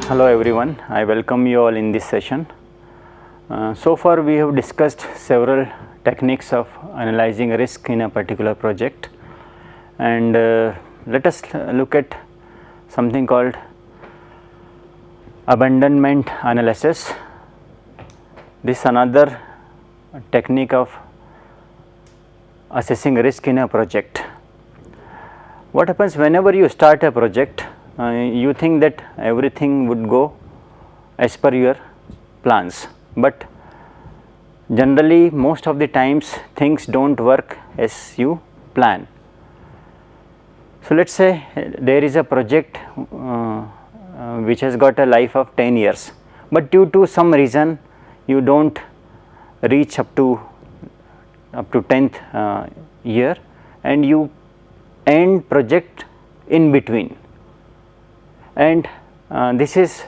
Hello everyone, I welcome you all in this session. So far we have discussed several techniques of analyzing risk in a particular project, and let us look at something called abandonment analysis. This is another technique of assessing risk in a project. What happens whenever you start a project? You think that everything would go as per your plans, but generally most of the times things do not work as you plan. So, let us say there is a project which has got a life of 10 years, but due to some reason you do not reach up to 10th year, and you end project in between, and this is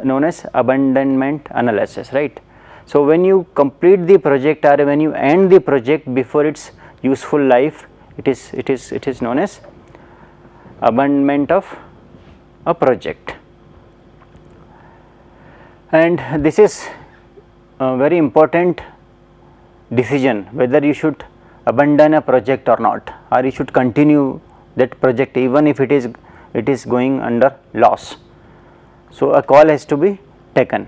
known as abandonment analysis, right. So, when you complete the project or when you end the project before its useful life, it is known as abandonment of a project. And this is a very important decision whether you should abandon a project or not, or you should continue that project even if it is going under loss. So, a call has to be taken,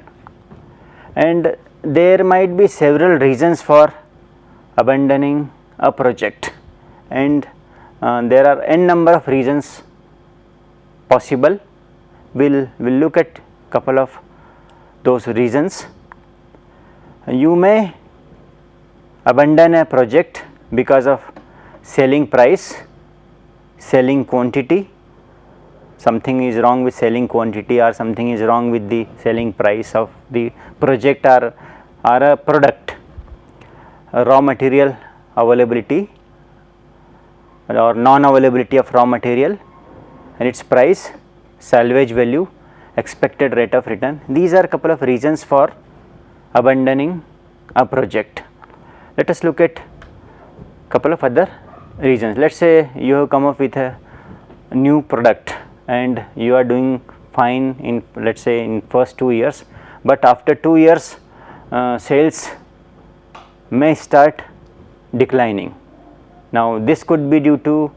and there might be several reasons for abandoning a project, and there are n number of reasons possible. We will look at couple of those reasons. You may abandon a project because of selling price, selling quantity. Something is wrong with selling quantity, or something is wrong with the selling price of the project or a product. Raw material availability or non-availability of raw material and its price, salvage value, expected rate of return. These are couple of reasons for abandoning a project. Let us look at couple of other reasons. Let us say you have come up with a new product and you are doing fine in, let us say, in first 2 years, but after 2 years sales may start declining. Now, this could be due to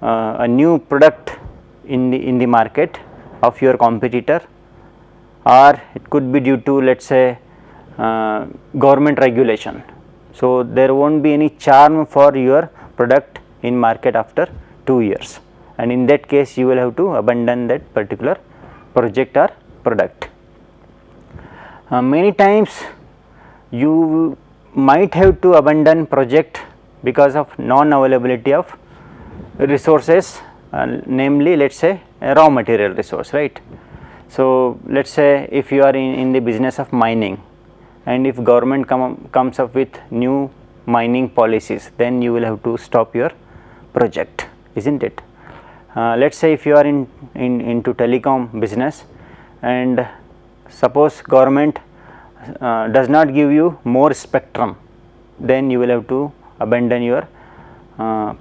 a new product in the market of your competitor, or it could be due to, let us say, government regulation. So, there will not be any charm for your product in market after 2 years, and in that case you will have to abandon that particular project or product. Many times you might have to abandon project because of non-availability of resources, namely let us say a raw material resource, right. So, let us say if you are in the business of mining, and if government comes up with new mining policies, then you will have to stop your project, isn't it. Let us say if you are into telecom business, and suppose government does not give you more spectrum, then you will have to abandon your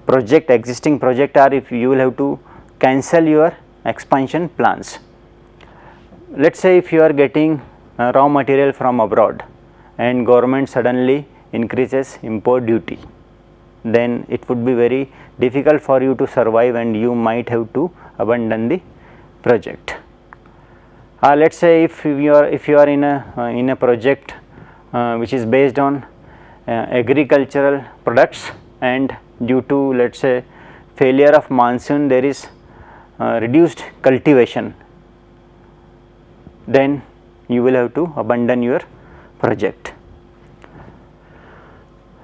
project, existing project, or if you will have to cancel your expansion plans. Let us say if you are getting raw material from abroad and government suddenly increases import duty, then it would be very difficult for you to survive and you might have to abandon the project. Let us say if you are in a project which is based on agricultural products, and due to, let us say, failure of monsoon, there is reduced cultivation, then you will have to abandon your project.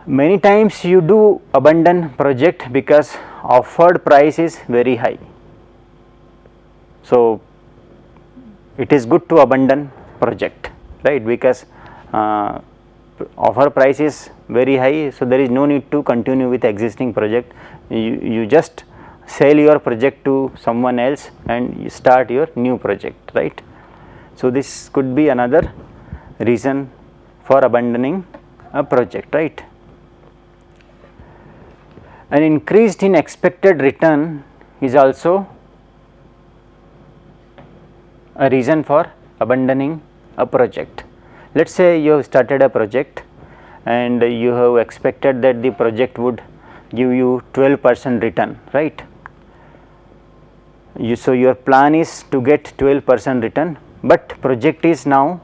Many times you do abandon project because offered price is very high. So, it is good to abandon project, right, because offer price is very high. So, there is no need to continue with existing project. You just sell your project to someone else and you start your new project, right. So, this could be another reason for abandoning a project, right. An increased in expected return is also a reason for abandoning a project. Let us say you have started a project and you have expected that the project would give you 12% return, right. So your plan is to get 12% return, but project is now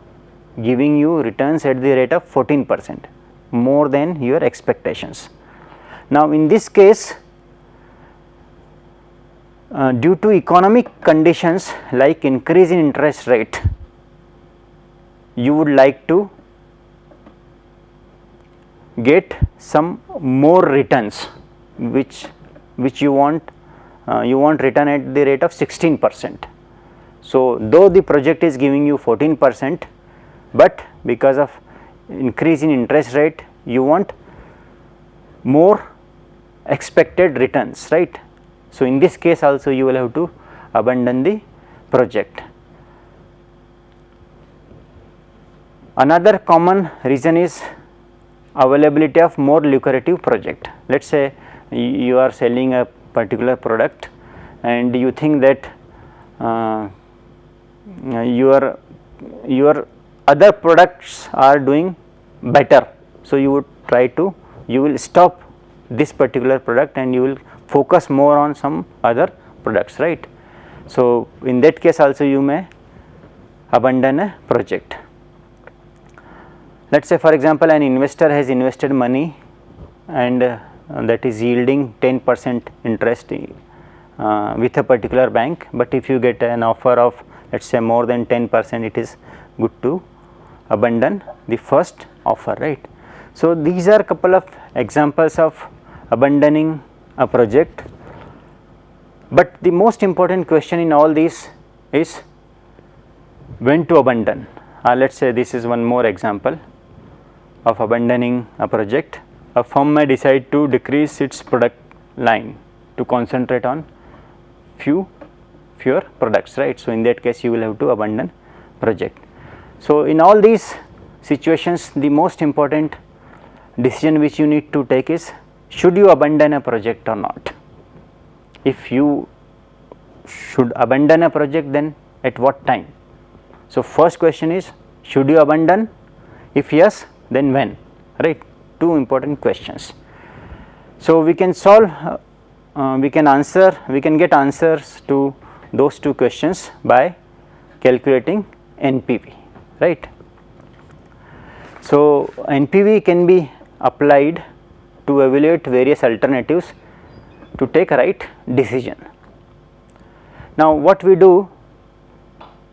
giving you returns at the rate of 14%, more than your expectations. Now in this case, due to economic conditions like increase in interest rate, you would like to get some more returns, which you want return at the rate of 16%. So though the project is giving you 14%, but because of increase in interest rate, you want more expected returns, right. So in this case also you will have to abandon the project. Another common reason is availability of more lucrative project. Let us say you are selling a particular product and you think that your other products are doing better. So you will stop this particular product and you will focus more on some other products, right. So in that case also you may abandon a project. Let us say for example an investor has invested money and that is yielding 10% interest with a particular bank, but if you get an offer of let us say more than 10%, it is good to abandon the first offer, right. So these are couple of examples of abandoning a project, but the most important question in all these is when to abandon. Let us say this is one more example of abandoning a project. A firm may decide to decrease its product line to concentrate on fewer products, right. So in that case you will have to abandon project. So in all these situations, the most important decision which you need to take is, should you abandon a project or not? If you should abandon a project, then at what time? So first question is, should you abandon? If yes, then when, right. Two important questions. So we can solve, we can get answers to those two questions by calculating NPV, right. So NPV can be applied to evaluate various alternatives to take a right decision. Now what we do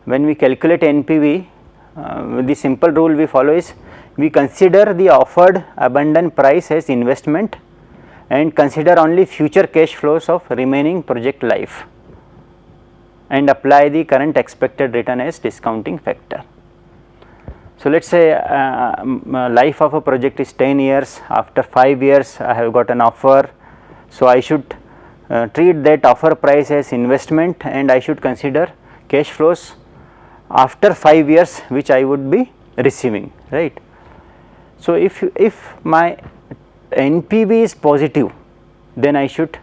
when we calculate NPV, the simple rule we follow is, we consider the offered abandoned price as investment and consider only future cash flows of remaining project life and apply the current expected return as discounting factor. So let us say life of a project is 10 years, after 5 years I have got an offer, so I should treat that offer price as investment and I should consider cash flows after 5 years which I would be receiving, right. So if my NPV is positive, then I should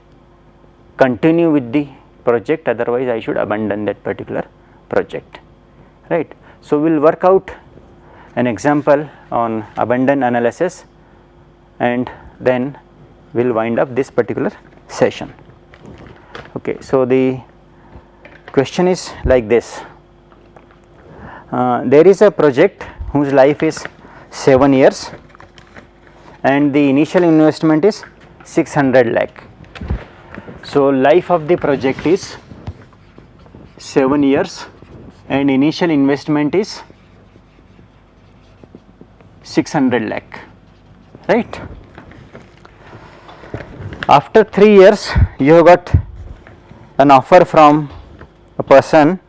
continue with the project, otherwise I should abandon that particular project, right. So we will work out an example on abandonment analysis and then we will wind up this particular session. Okay, so the question is like this. There is a project whose life is 7 years and the initial investment is 600 lakh. So life of the project is 7 years and initial investment is 600 lakh, right. After 3 years you have got an offer from a person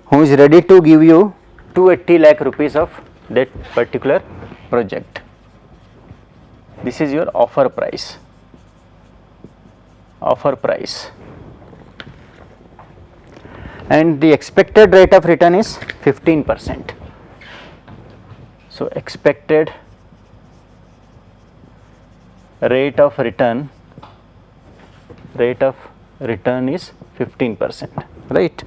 who is ready to give you 280 lakh rupees of that particular project. This is your offer price. And the expected rate of return is 15%. So expected rate of return is 15%, right.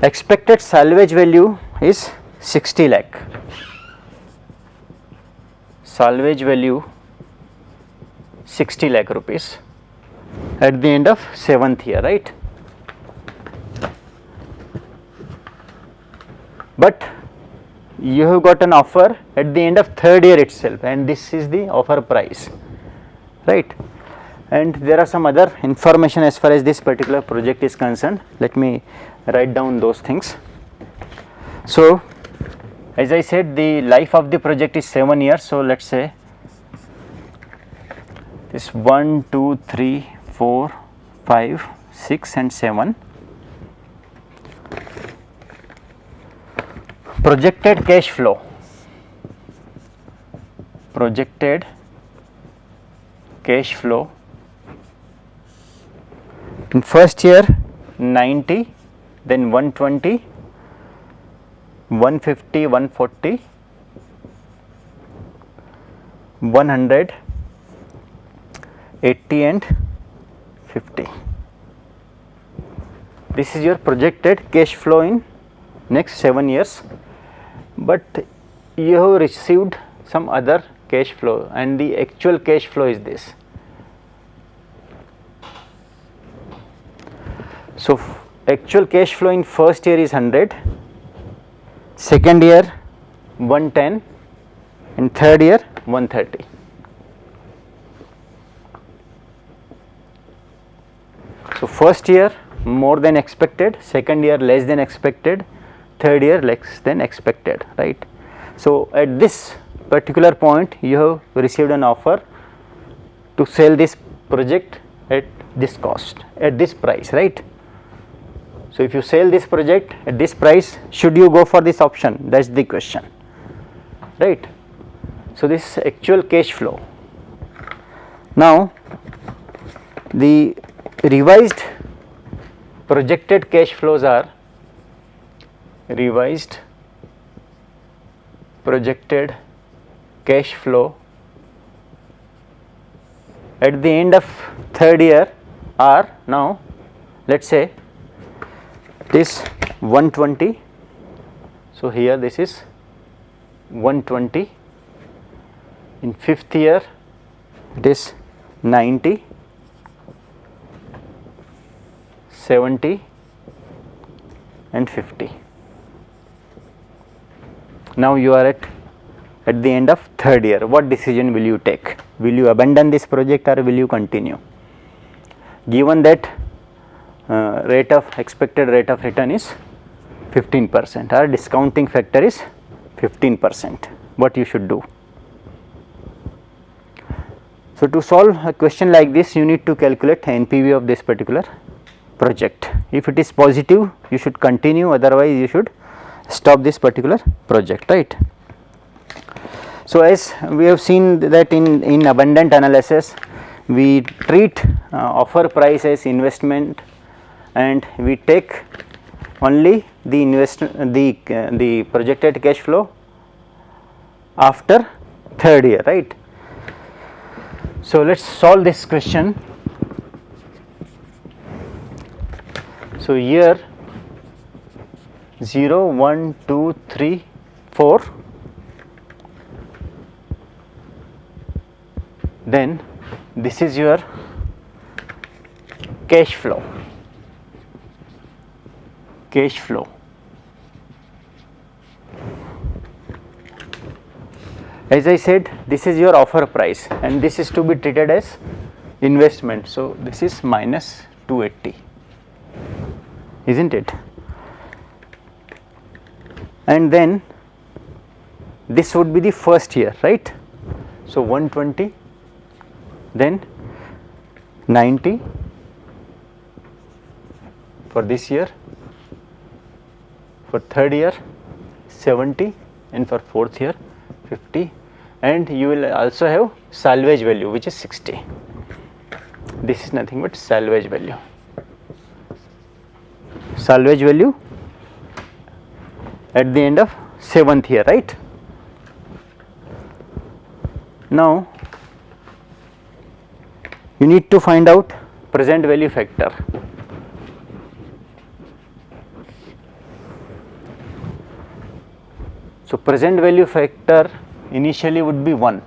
expected salvage value is 60 lakh, salvage value 60 lakh rupees at the end of 7th year, right? But you have got an offer at the end of 3rd year itself, and this is the offer price, right? And there are some other information as far as this particular project is concerned. Let me write down those things. So as I said, the life of the project is 7 years. So let's say this 1, 2, 3, 4, 5, 6 and 7. Projected cash flow, projected cash flow in first year 90, then 120, 150, 140, 100, 80 and 50. This is your projected cash flow in next 7 years. But you have received some other cash flow, and the actual cash flow is this. So actual cash flow in first year is 100, second year 110 and third year 130. So first year more than expected, second year less than expected, third year less than expected, right? So at this particular point you have received an offer to sell this project at this cost, at this price, right? So if you sell this project at this price, should you go for this option? That's the question, right? So this is actual cash flow. Now the revised projected cash flows are revised projected cash flow at the end of third year are, now let us say this 120. So here this is 120. In fifth year it is 90, 70 and 50. Now you are at the end of third year. What decision will you take? Will you abandon this project or will you continue? Given that expected rate of return is 15%, or discounting factor is 15%, what you should do? So to solve a question like this, you need to calculate NPV of this particular project. If it is positive, you should continue, otherwise you should stop this particular project, right? So as we have seen that in abundant analysis, we treat offer price as investment, and we take only the projected cash flow after third year, right? So let us solve this question. So year 0, 1, 2, 3, 4, then this is your cash flow, cash flow. As I said, this is your offer price and this is to be treated as investment. So this is minus 280, isn't it? And then this would be the first year, right? So 120, then 90 for this year, for third year 70, and for fourth year 50, and you will also have salvage value, which is 60. This is nothing but salvage value. Salvage value at the end of 7th year, right? Now you need to find out present value factor. So, present value factor initially would be 1,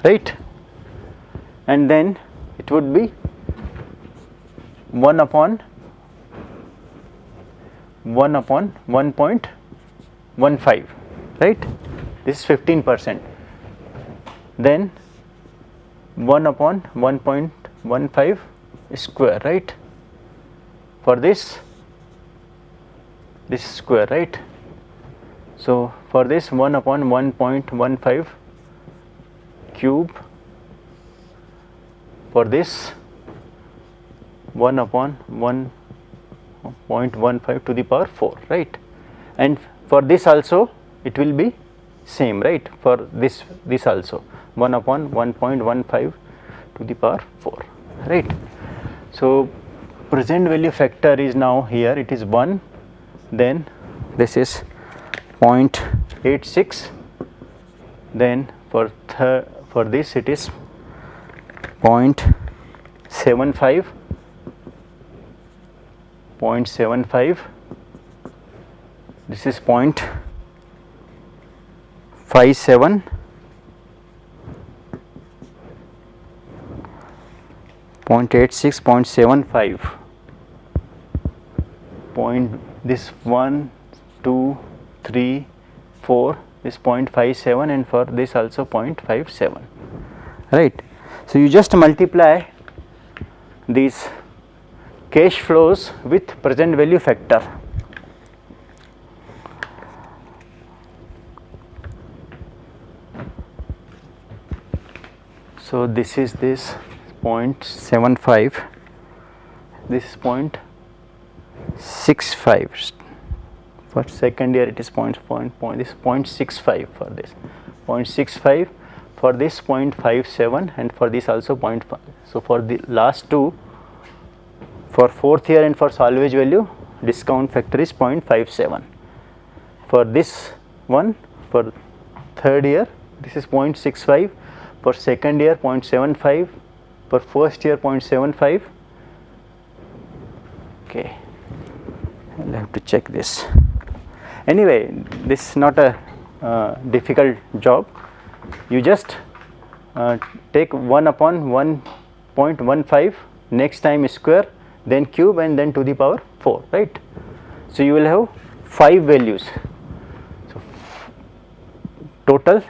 right, and then it would be 1 upon 1.15, right, this is 15%, then 1 upon 1.15 square, right, for this square, right. So, for this 1 upon 1.15 cube, for this 1 upon 1.15 to the power 4, right, and for this also it will be same, right, for this also 1 upon 1.15 to the power 4, right. So, present value factor is now here, it is 1, then this is 0.86, then for this it is 0.75, 0.75, this is 0.57, 0.86, 0.75, this 1, 2, 3, 4 is 0.57, and for this also 0.57, right. So, you just multiply these cash flows with present value factor. So, this is this 0.75, this is 0.65, for second year it is this 0.65, for this 0.65, for this 0.57, and for this also 0.5. So, for the last two, for fourth year and for salvage value, discount factor is 0.57. For this one, for third year this is 0.65, for second year 0.75, for first year 0.75. Okay, I will have to check this. Anyway, this is not a difficult job. You just take 1 upon 1.15, next time square, then cube, and then to the power 4, right. So, you will have 5 values. So, total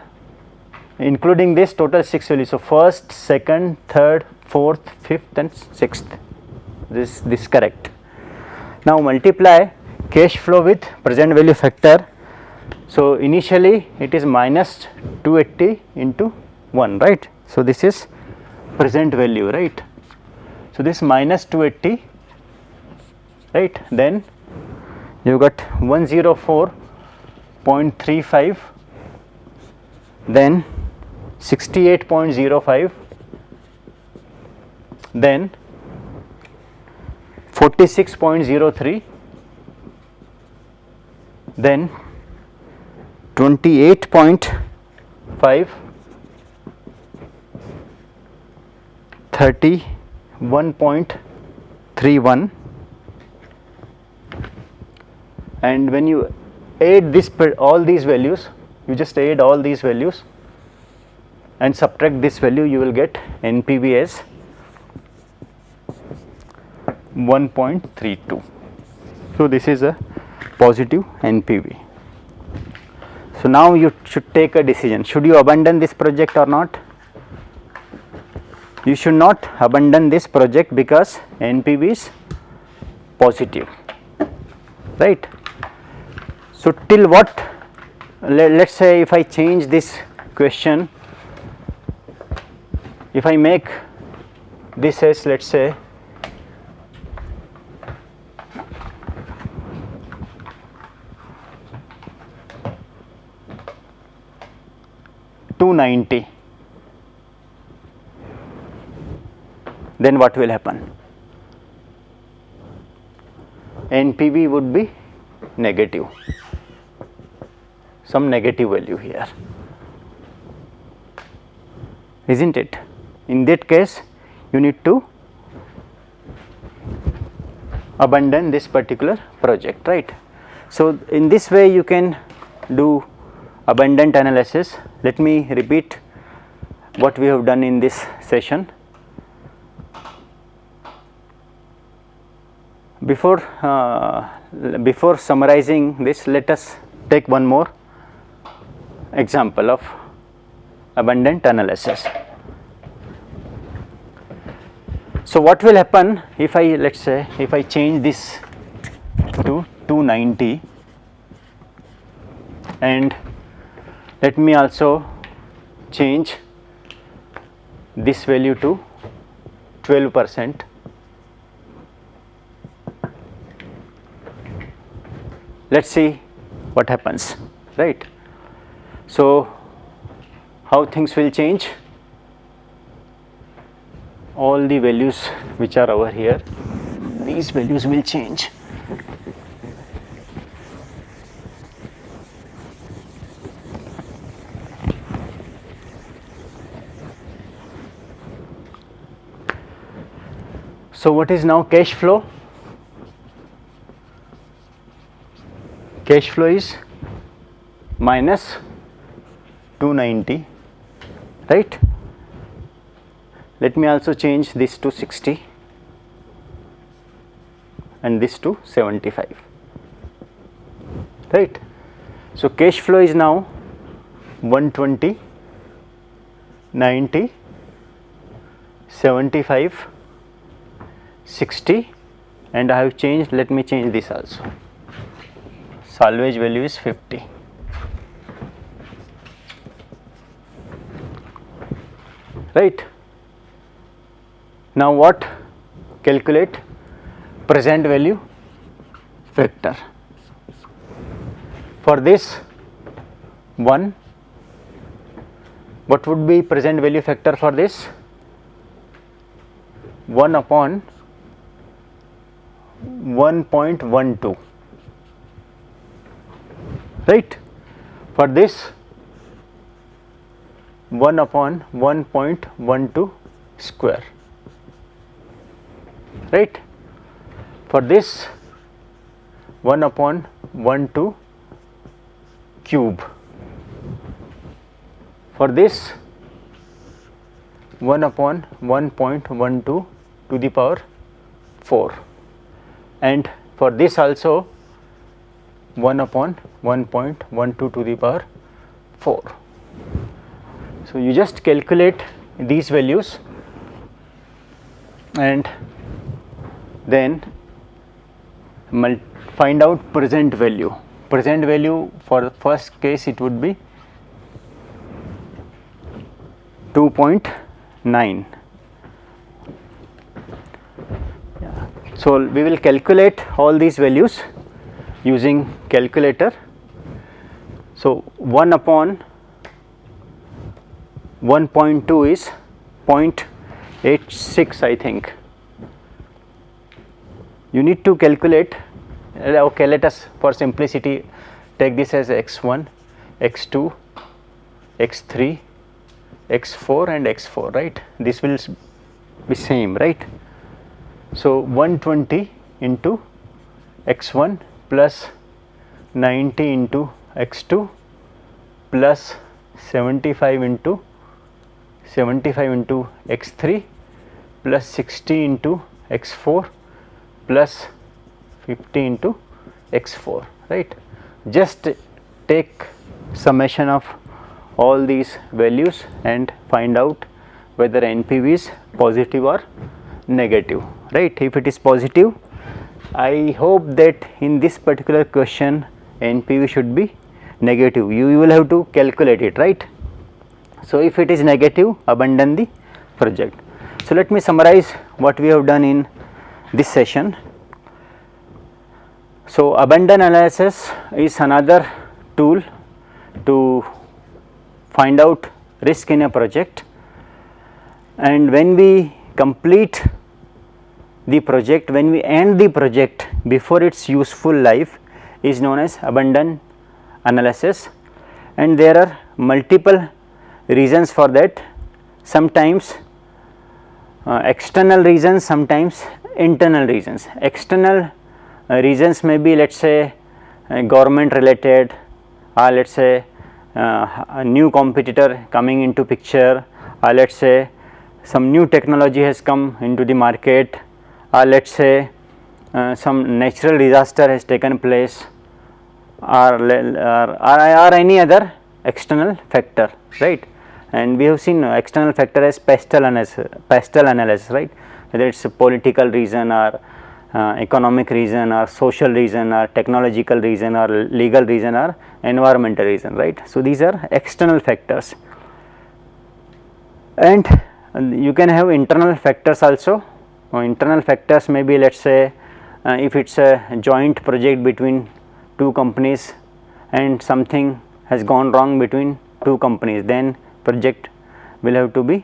including this total 6 values. So, first, second, third, fourth, fifth, and sixth, this correct. Now, multiply cash flow with present value factor. So, initially it is minus 280 into 1, right. So, this is present value, right. So, this minus 280, right, then you got 104.35, then 68.05, then 46.03, then 28.5, 31.31, and when you add this all these values, you just add all these values and subtract this value, you will get NPV as 1.32. So, this is a positive NPV. So, now you should take a decision, should you abandon this project or not? You should not abandon this project because NPV is positive, right. So, till what, let us say if I change this question, if I make this as, let us say, $290, then what will happen? NPV would be negative, some negative value here, isn't it? In that case, you need to abandon this particular project, right. So, in this way you can do abundant analysis, let me repeat what we have done in this session. Before summarizing this, let us take one more example of abundant analysis. So, what will happen if I, let us say, if I change this to 290 and let me also change this value to 12%. Let us see what happens, right. So, how things will change? All the values which are over here, these values will change. So, what is now cash flow? Cash flow is minus 290, right. Let me also change this to 60 and this to 75, right. So, cash flow is now 120, 90, 75, 60 and I have changed, let me change this also, salvage value is 50. Right. Now, what? Calculate present value factor. For this one, what would be present value factor for this? 1 upon 1.12, right. For this 1 upon 1.12 square, right. For this 1 upon 12 cube. For this 1 upon 1.12 to the power 4 and for this also 1 upon 1.12 to the power 4. So, you just calculate these values and then find out present value. Present value for the first case it would be 2.9. So, we will calculate all these values using calculator. So, 1 upon 1.2 is 0.86 I think. You need to calculate, okay, let us for simplicity take this as x1, x2, x3, x4 and x4, right. This will be same, right. So, 120 into x1 plus 90 into x2 plus 75 into x3 plus 60 into x4 plus 50 into x4, right. Just take summation of all these values and find out whether NPV is positive or negative, right. If it is positive, I hope that in this particular question NPV should be negative. You will have to calculate it, right. So, if it is negative, abandon the project. So, let me summarize what we have done in this session. So, abandon analysis is another tool to find out risk in a project, and when we complete the project, when we end the project before its useful life is known as abandon analysis, and there are multiple reasons for that. Sometimes external reasons, sometimes internal reasons. External reasons may be, let us say, government related or let us say a new competitor coming into picture, or let us say some new technology has come into the market, or let us say some natural disaster has taken place, or any other external factor, right. And we have seen external factor as pastel analysis, right, whether it is a political reason or economic reason or social reason or technological reason or legal reason or environmental reason, right. So, these are external factors, and you can have internal factors also. Internal factors may be, let us say if it is a joint project between two companies and something has gone wrong between two companies, then project will have to be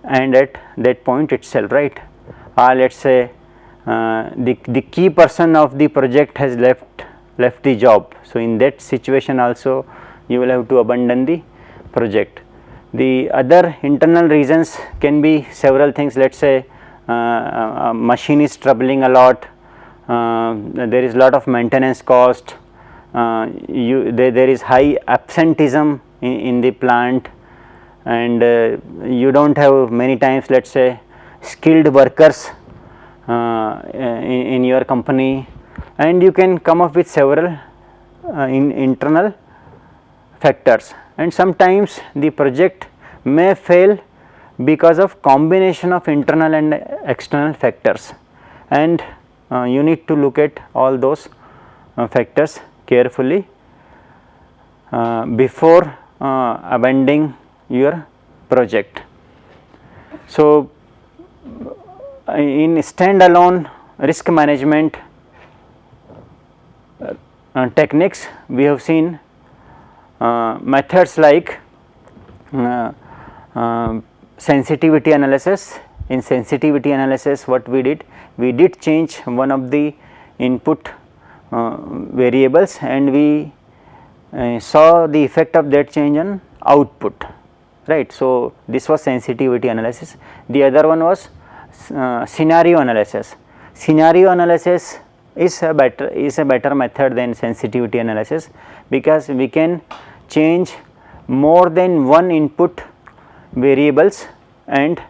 end at that point itself, right. Or let us say the key person of the project has left the job. So, in that situation also you will have to abandon the project. The other internal reasons can be several things. Let us say a machine is troubling a lot, there is lot of maintenance cost, there is high absenteeism in the plant, and you do not have many times, let us say, skilled workers in your company, and you can come up with several internal factors. And sometimes the project may fail because of combination of internal and external factors, and you need to look at all those factors carefully before abandoning your project. So, in standalone risk management techniques, we have seen methods like sensitivity analysis. In sensitivity analysis, what we did change one of the input variables, and we saw the effect of that change on output, right. So, this was sensitivity analysis. The other one was scenario analysis. Scenario analysis is a better method than sensitivity analysis, because we can change more than one input variables, and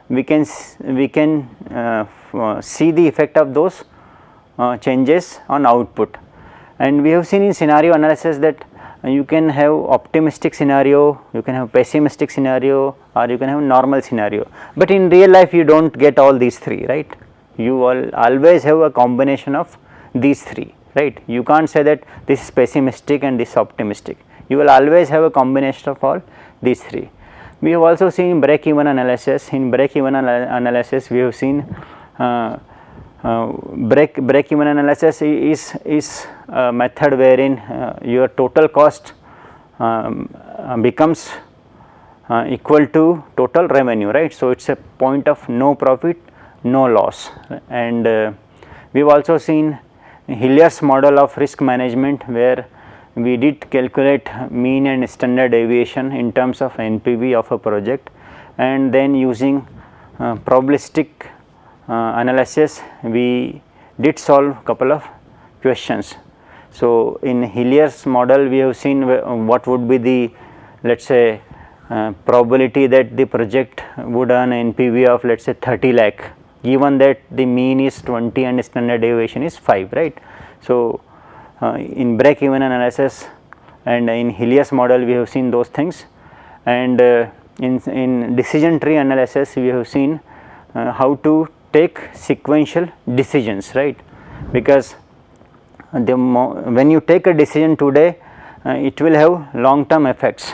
we can see the effect of those changes on output. And we have seen in scenario analysis that you can have optimistic scenario, you can have pessimistic scenario, or you can have normal scenario, but in real life you do not get all these three, right. You always have a combination of these three, right. You can't say that this is pessimistic and this is optimistic, you will always have a combination of all these three. We have also seen break-even analysis. In break-even analysis, we have seen break-even analysis is a method wherein your total cost becomes equal to total revenue, right. So, it is a point of no profit, no loss. And we have also seen Hilliard's model of risk management, where we did calculate mean and standard deviation in terms of NPV of a project, and then using probabilistic analysis we did solve couple of questions. So, in Hilliard's model we have seen what would be the, let us say, probability that the project would earn NPV of, let us say, 30 lakh, given that the mean is 20 and standard deviation is 5, right. So, in break-even analysis and in Hilliard's model we have seen those things, and in decision tree analysis we have seen how to take sequential decisions, right. Because when you take a decision today, it will have long term effects,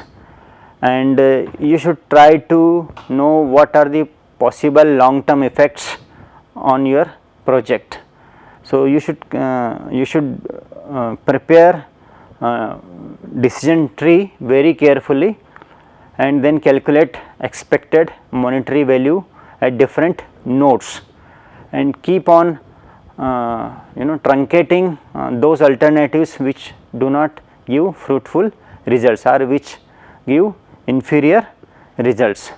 and you should try to know what are the possible long term effects on your project. So, you should prepare decision tree very carefully, and then calculate expected monetary value at different nodes, and keep on truncating those alternatives which do not give fruitful results or which give inferior results.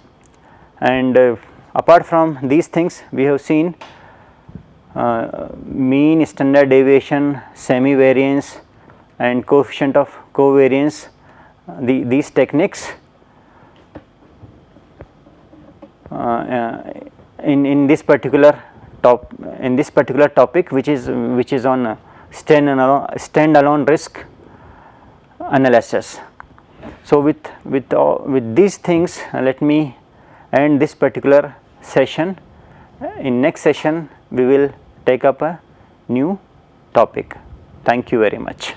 And apart from these things, we have seen mean, standard deviation, semi variance, and coefficient of covariance, these techniques in this particular topic, which is on standalone risk analysis. So with these things, let me end this particular session. In next session we will take up a new topic. Thank you very much.